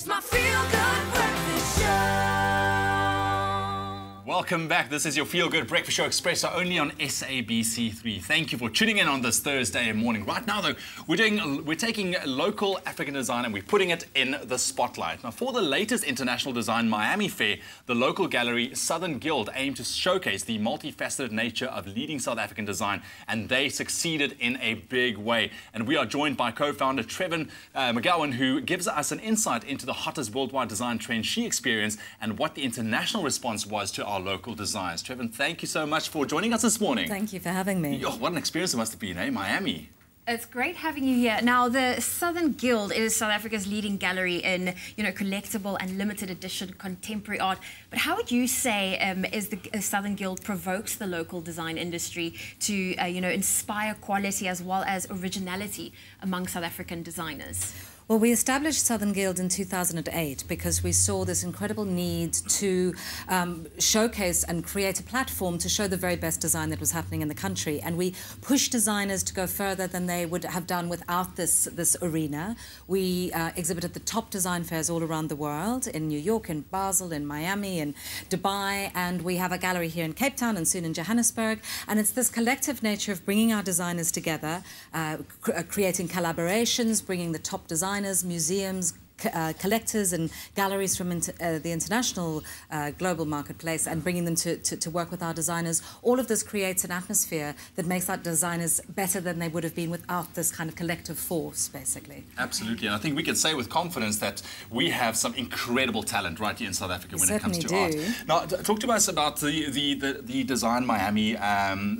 It's my feel-good breakfast show. Welcome back. This is your Feel Good Breakfast Show Expresso, only on SABC3. Thank you for tuning in on this Thursday morning. Right now, though, we're taking local African design and we're putting it in the spotlight. Now, for the latest International Design Miami Fair, the local gallery Southern Guild aimed to showcase the multifaceted nature of leading South African design, and they succeeded in a big way. And we are joined by co-founder Trevin McGowan, who gives us an insight into the hottest worldwide design trend she experienced and what the international response was to our local designs. Trevin, thank you so much for joining us this morning. Thank you for having me. Oh, what an experience it must have been, eh? Miami. It's great having you here. Now, the Southern Guild is South Africa's leading gallery in, collectible and limited edition contemporary art. But how would you say is the Southern Guild provokes the local design industry to, inspire quality as well as originality among South African designers? Well, we established Southern Guild in 2008 because we saw this incredible need to showcase and create a platform to show the very best design that was happening in the country. And we pushed designers to go further than they would have done without this arena. We exhibited the top design fairs all around the world, in New York, in Basel, in Miami, in Dubai, and we have a gallery here in Cape Town and soon in Johannesburg. And it's this collective nature of bringing our designers together, creating collaborations, bringing the top designers, museums, collectors and galleries from the international global marketplace and bringing them to work with our designers. All of this creates an atmosphere that makes our designers better than they would have been without this kind of collective force, basically. Absolutely, and I think we can say with confidence that we have some incredible talent right here in South Africa when it comes to art. Now, talk to us about the Design Miami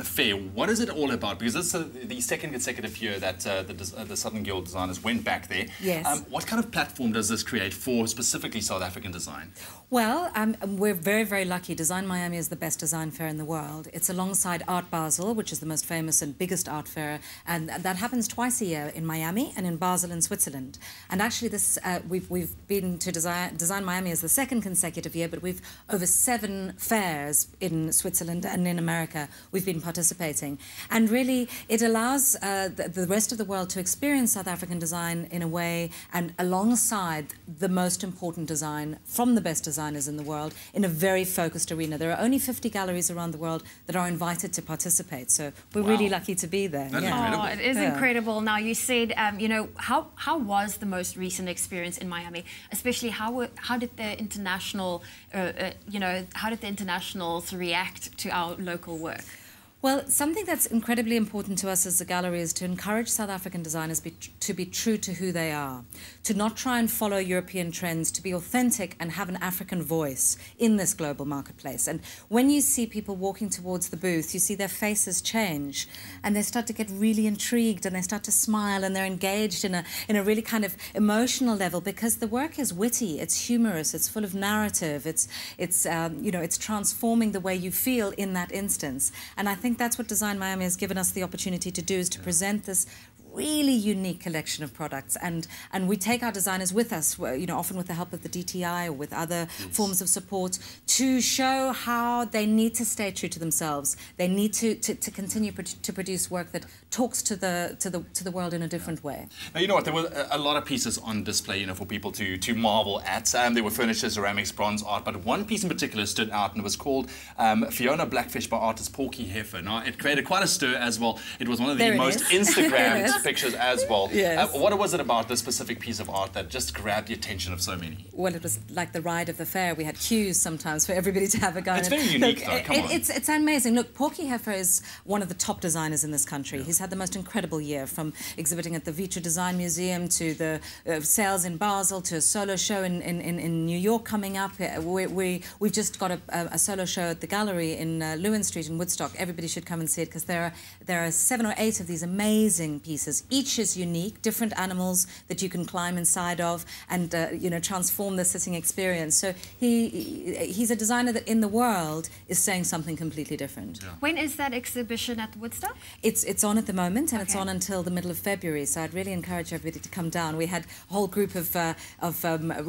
Fair. What is it all about? Because this is the second consecutive year that the Southern Guild designers went back there. Yes. What kind of platform does this create for specifically South African design? Well, we're very, very lucky. Design Miami is the best design fair in the world. It's alongside Art Basel, which is the most famous and biggest art fair, and that happens twice a year in Miami and in Basel in Switzerland. And actually, this we've been to Design Miami as the second consecutive year, but we've over 7 fairs in Switzerland and in America we've been participating. And really, it allows the rest of the world to experience South African design in a way and alongside the most important design from the best designers in the world in a very focused arena. There are only 50 galleries around the world that are invited to participate, so we're really lucky to be there. That's incredible. Oh, it is incredible. Now, you said, how was the most recent experience in Miami? Especially, how did the international, how did the internationals react to our local work? Well, something that's incredibly important to us as a gallery is to encourage South African designers to be true to who they are, to not try and follow European trends, to be authentic and have an African voice in this global marketplace. And when you see people walking towards the booth, you see their faces change and they start to get really intrigued and they start to smile and they're engaged in a really kind of emotional level because the work is witty, it's humorous, it's full of narrative, it's transforming the way you feel in that instance. And I think that's what Design Miami has given us the opportunity to do, is to present this really unique collection of products, and we take our designers with us, often with the help of the DTI or with other forms of support, to show how they need to stay true to themselves. They need to continue to produce work that talks to the world in a different way. Now, you know what? There were a lot of pieces on display, for people to marvel at. There were furniture, ceramics, bronze art, but one piece in particular stood out, and it was called Fiona Blackfish by artist Porky Heifer. Now, it created quite a stir as well. It was one of the most Instagrammed pictures as well. Yes. What was it about this specific piece of art that just grabbed the attention of so many? Well, it was like the ride of the fair. We had queues sometimes for everybody to have a go. It's very unique, though. Come on. It's amazing. Look, Porky Heifer is one of the top designers in this country. Yeah. He's had the most incredible year, from exhibiting at the Vitra Design Museum to the sales in Basel to a solo show in New York coming up. We've just got a solo show at the gallery in Lewin Street in Woodstock. Everybody should come and see it because there are 7 or 8 of these amazing pieces. Each is unique, different animals that you can climb inside of and transform the sitting experience. So he's a designer that in the world is saying something completely different. Yeah. When is that exhibition at Woodstock? It's on at the moment, and it's on until the middle of February. So I'd really encourage everybody to come down. We had a whole group of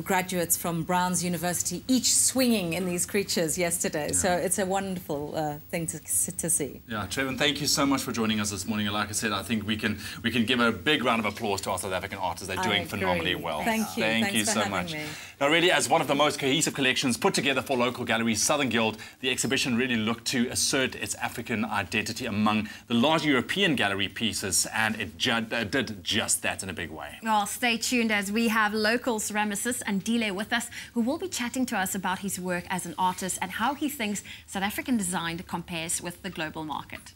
graduates from Brown's University, each swinging in these creatures yesterday. Yeah. So it's a wonderful thing to see. Yeah, Trevin, thank you so much for joining us this morning. And like I said, I think we can can give a big round of applause to our South African artists. They're doing phenomenally well. Thank you. Thank Thanks you for so having much. me. Now, really, as one of the most cohesive collections put together for local galleries, Southern Guild, the exhibition really looked to assert its African identity among the large European gallery pieces, and it did just that in a big way. Well, stay tuned as we have local ceramicist and Dile with us, who will be chatting to us about his work as an artist and how he thinks South African design compares with the global market.